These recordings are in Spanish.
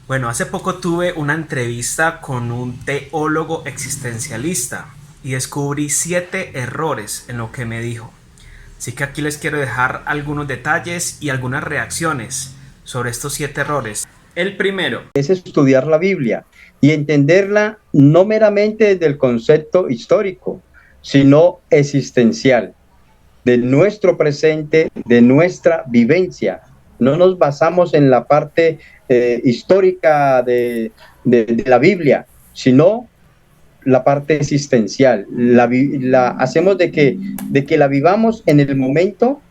Bueno, hace poco tuve una entrevista con un teólogo existencialista y descubrí 7 errores en lo que me dijo. Así que aquí les quiero dejar algunos detalles y algunas reacciones sobre estos 7 errores. El primero. Es estudiar la Biblia y entenderla no meramente desde el concepto histórico, sino existencial, de nuestro presente, de nuestra vivencia. No nos basamos en la parte histórica de la Biblia, sino la parte existencial. La hacemos de que la vivamos en el momento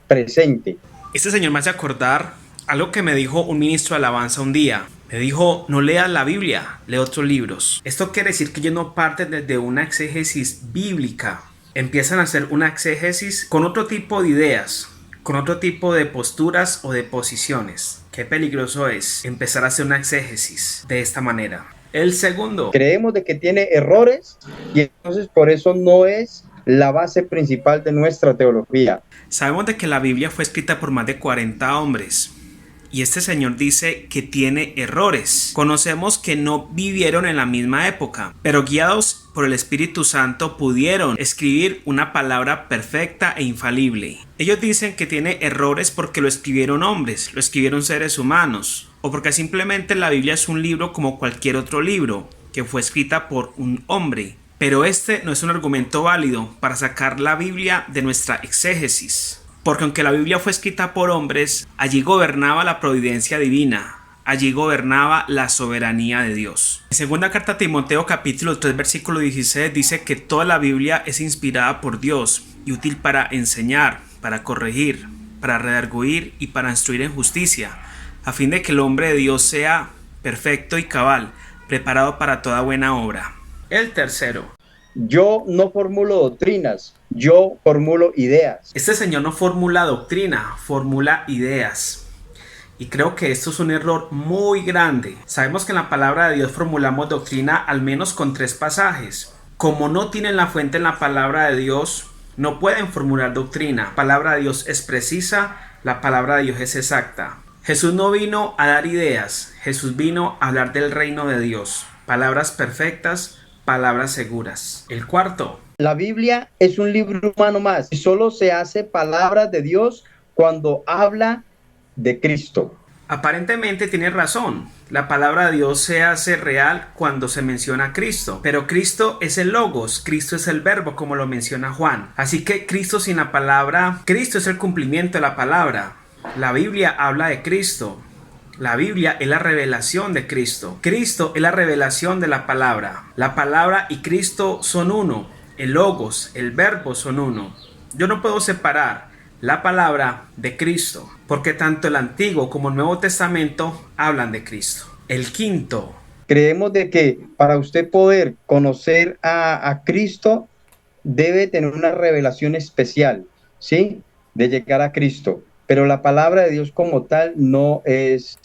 presente. Este señor me hace acordar algo que me dijo un ministro de alabanza un día. Me dijo, no leas la Biblia, lee otros libros. Esto quiere decir que ellos no parten desde una exégesis bíblica. Empiezan a hacer una exégesis con otro tipo de ideas, con otro tipo de posturas o de posiciones. Qué peligroso es empezar a hacer una exégesis de esta manera. El segundo. Creemos de que tiene errores y entonces por eso no es la base principal de nuestra teología. Sabemos de que la Biblia fue escrita por más de 40 hombres. Y este señor dice que tiene errores. Conocemos que no vivieron en la misma época, pero guiados por el Espíritu Santo pudieron escribir una palabra perfecta e infalible. Ellos dicen que tiene errores porque lo escribieron hombres, lo escribieron seres humanos, o porque simplemente la Biblia es un libro como cualquier otro libro, que fue escrita por un hombre. Pero este no es un argumento válido para sacar la Biblia de nuestra exégesis. Porque aunque la Biblia fue escrita por hombres, allí gobernaba la providencia divina, allí gobernaba la soberanía de Dios. En segunda carta a Timoteo capítulo 3 versículo 16 dice que toda la Biblia es inspirada por Dios y útil para enseñar, para corregir, para redarguir y para instruir en justicia, a fin de que el hombre de Dios sea perfecto y cabal, preparado para toda buena obra. El tercero. Yo no formulo doctrinas, yo formulo ideas. Este señor no formula doctrina, formula ideas. Y creo que esto es un error muy grande. Sabemos que en la palabra de Dios formulamos doctrina al menos con 3 pasajes. Como no tienen la fuente en la palabra de Dios, no pueden formular doctrina. La palabra de Dios es precisa, la palabra de Dios es exacta. Jesús no vino a dar ideas, Jesús vino a hablar del reino de Dios. Palabras perfectas, palabras seguras. El cuarto. La Biblia es un libro humano más y solo se hace palabra de Dios cuando habla de Cristo. Aparentemente tiene razón. La palabra de Dios se hace real cuando se menciona a Cristo. Pero Cristo es el Logos, Cristo es el Verbo, como lo menciona Juan. Así que Cristo sin la palabra, Cristo es el cumplimiento de la palabra. La Biblia habla de Cristo. La Biblia es la revelación de Cristo. Cristo es la revelación de la palabra. La palabra y Cristo son uno. El Logos, el Verbo son uno. Yo no puedo separar la palabra de Cristo, porque tanto el Antiguo como el Nuevo Testamento hablan de Cristo. El quinto. Creemos de que para usted poder conocer a Cristo debe tener una revelación especial, ¿sí? De llegar a Cristo. Pero la palabra de Dios como tal no es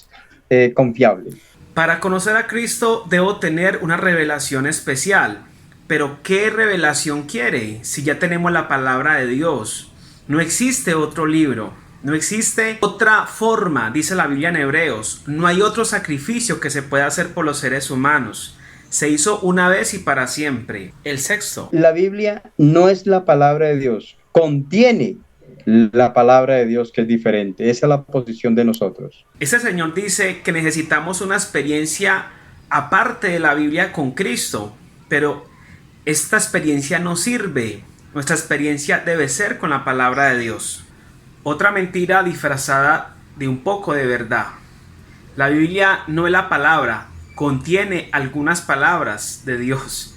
confiable. Para conocer a Cristo debo tener una revelación especial. Pero ¿qué revelación quiere si ya tenemos la palabra de Dios? No existe otro libro, no existe otra forma, dice la Biblia en Hebreos. No hay otro sacrificio que se pueda hacer por los seres humanos. Se hizo una vez y para siempre. El sexto. La Biblia no es la palabra de Dios, contiene la palabra de Dios que es diferente. Esa es la posición de nosotros. Este señor dice que necesitamos una experiencia aparte de la Biblia con Cristo, pero esta experiencia no sirve. Nuestra experiencia debe ser con la palabra de Dios. Otra mentira disfrazada de un poco de verdad. La Biblia no es la palabra, contiene algunas palabras de Dios.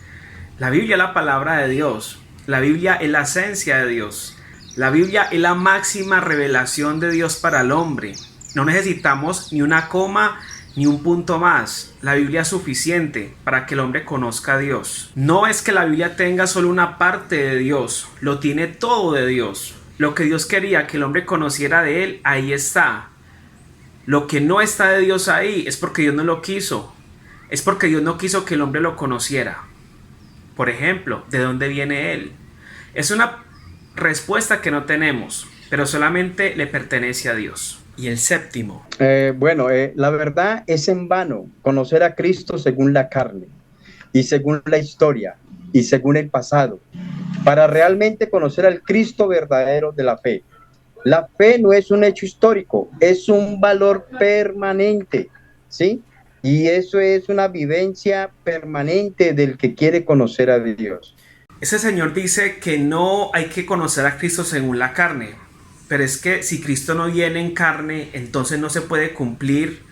La Biblia es la palabra de Dios. La Biblia es la esencia de Dios. La Biblia es la máxima revelación de Dios para el hombre. No necesitamos ni una coma ni un punto más. La Biblia es suficiente para que el hombre conozca a Dios. No es que la Biblia tenga solo una parte de Dios, lo tiene todo de Dios. Lo que Dios quería que el hombre conociera de él, ahí está. Lo que no está de Dios ahí es porque Dios no lo quiso. Es porque Dios no quiso que el hombre lo conociera. Por ejemplo, ¿de dónde viene él? Es una respuesta que no tenemos, pero solamente le pertenece a Dios. Y el séptimo. La verdad es en vano conocer a Cristo según la carne y según la historia y según el pasado, para realmente conocer al Cristo verdadero de la fe. La fe no es un hecho histórico, es un valor permanente, ¿sí? Y eso es una vivencia permanente del que quiere conocer a Dios. Ese señor dice que no hay que conocer a Cristo según la carne, pero es que si Cristo no viene en carne, entonces no se puede cumplir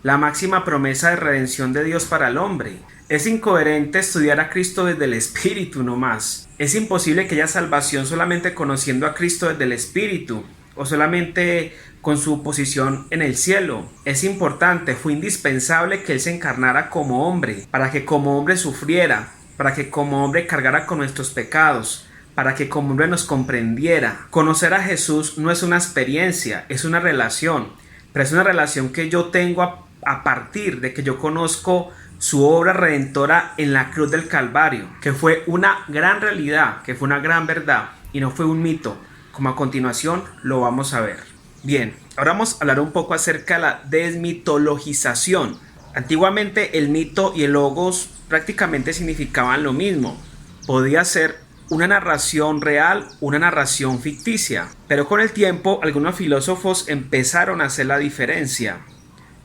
la máxima promesa de redención de Dios para el hombre. Es incoherente estudiar a Cristo desde el Espíritu nomás. Es imposible que haya salvación solamente conociendo a Cristo desde el Espíritu o solamente con su posición en el cielo. Es importante, fue indispensable que Él se encarnara como hombre, para que como hombre sufriera, para que como hombre cargara con nuestros pecados, para que como hombre nos comprendiera. Conocer a Jesús no es una experiencia, es una relación, pero es una relación que yo tengo a partir de que yo conozco su obra redentora en la cruz del Calvario, que fue una gran realidad, que fue una gran verdad y no fue un mito, como a continuación lo vamos a ver. Bien, ahora vamos a hablar un poco acerca de la desmitologización. Antiguamente el mito y el logos prácticamente significaban lo mismo. Podía ser una narración real, una narración ficticia. Pero con el tiempo algunos filósofos empezaron a hacer la diferencia,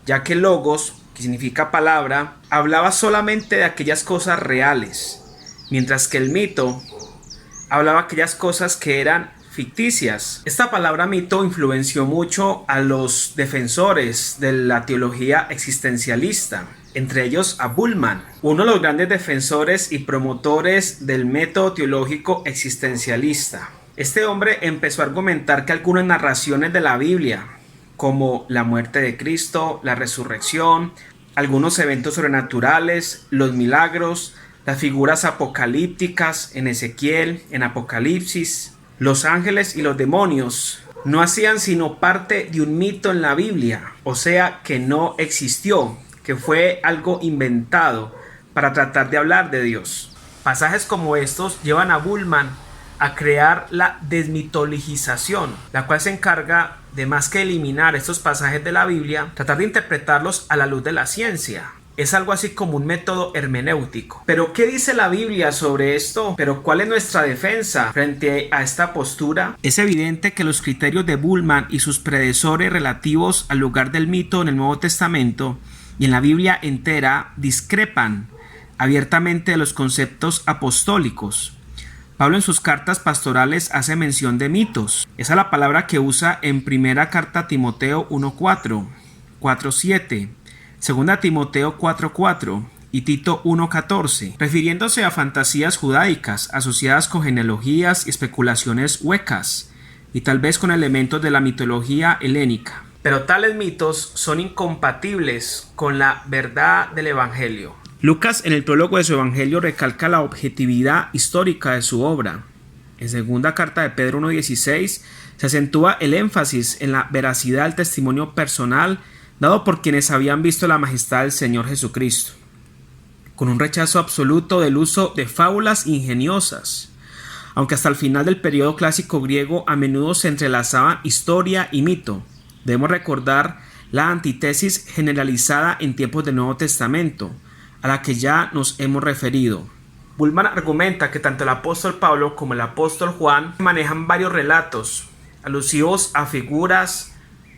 ya que logos, que significa palabra, hablaba solamente de aquellas cosas reales, mientras que el mito hablaba de aquellas cosas que eran ficticias. Esta palabra mito influenció mucho a los defensores de la teología existencialista, entre ellos a Bullmann, uno de los grandes defensores y promotores del método teológico existencialista. Este hombre empezó a argumentar que algunas narraciones de la Biblia, como la muerte de Cristo, la resurrección, algunos eventos sobrenaturales, los milagros, las figuras apocalípticas en Ezequiel, en Apocalipsis, los ángeles y los demonios, no hacían sino parte de un mito en la Biblia, o sea que no existió, que fue algo inventado para tratar de hablar de Dios. Pasajes como estos llevan a Bullmann a crear la desmitologización, la cual se encarga de, más que eliminar estos pasajes de la Biblia, tratar de interpretarlos a la luz de la ciencia. Es algo así como un método hermenéutico. ¿Pero qué dice la Biblia sobre esto? ¿Pero cuál es nuestra defensa frente a esta postura? Es evidente que los criterios de Bullmann y sus predecesores relativos al lugar del mito en el Nuevo Testamento y en la Biblia entera discrepan abiertamente de los conceptos apostólicos. Pablo en sus cartas pastorales hace mención de mitos. Esa es la palabra que usa en primera carta a Timoteo 1:4, 4:7, segunda Timoteo 4:4 y Tito 1:14, refiriéndose a fantasías judaicas asociadas con genealogías y especulaciones huecas, y tal vez con elementos de la mitología helénica. Pero tales mitos son incompatibles con la verdad del Evangelio. Lucas en el prólogo de su Evangelio recalca la objetividad histórica de su obra. En segunda carta de Pedro 1:16 se acentúa el énfasis en la veracidad del testimonio personal dado por quienes habían visto la majestad del Señor Jesucristo, con un rechazo absoluto del uso de fábulas ingeniosas. Aunque hasta el final del periodo clásico griego a menudo se entrelazaban historia y mito, debemos recordar la antítesis generalizada en tiempos del Nuevo Testamento, a la que ya nos hemos referido. Bullmann argumenta que tanto el apóstol Pablo como el apóstol Juan manejan varios relatos, alusivos a figuras,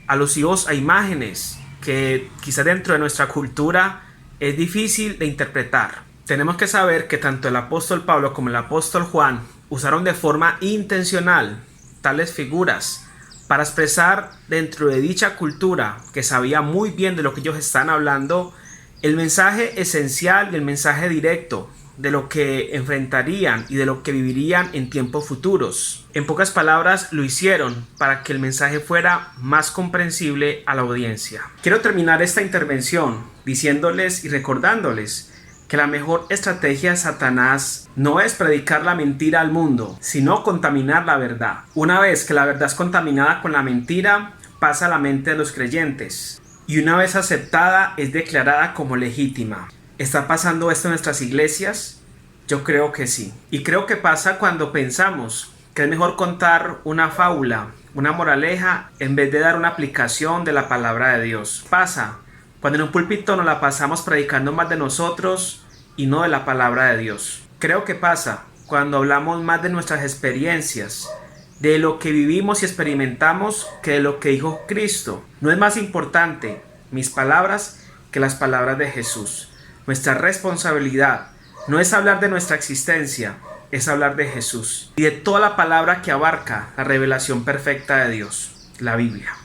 alusivos a imágenes, que quizás dentro de nuestra cultura es difícil de interpretar. Tenemos que saber que tanto el apóstol Pablo como el apóstol Juan usaron de forma intencional tales figuras para expresar dentro de dicha cultura, que sabía muy bien de lo que ellos están hablando, el mensaje esencial y el mensaje directo de lo que enfrentarían y de lo que vivirían en tiempos futuros. En pocas palabras, lo hicieron para que el mensaje fuera más comprensible a la audiencia. Quiero terminar esta intervención diciéndoles y recordándoles que la mejor estrategia de Satanás no es predicar la mentira al mundo, sino contaminar la verdad. Una vez que la verdad es contaminada con la mentira, pasa a la mente de los creyentes, y una vez aceptada es declarada como legítima. ¿Está pasando esto en nuestras iglesias? Yo creo que sí. Y creo que pasa cuando pensamos que es mejor contar una fábula, una moraleja, en vez de dar una aplicación de la palabra de Dios. Pasa cuando en un púlpito nos la pasamos predicando más de nosotros y no de la palabra de Dios. Creo que pasa cuando hablamos más de nuestras experiencias, de lo que vivimos y experimentamos, que de lo que dijo Cristo. No es más importante mis palabras que las palabras de Jesús. Nuestra responsabilidad no es hablar de nuestra existencia, es hablar de Jesús y de toda la palabra que abarca la revelación perfecta de Dios, la Biblia.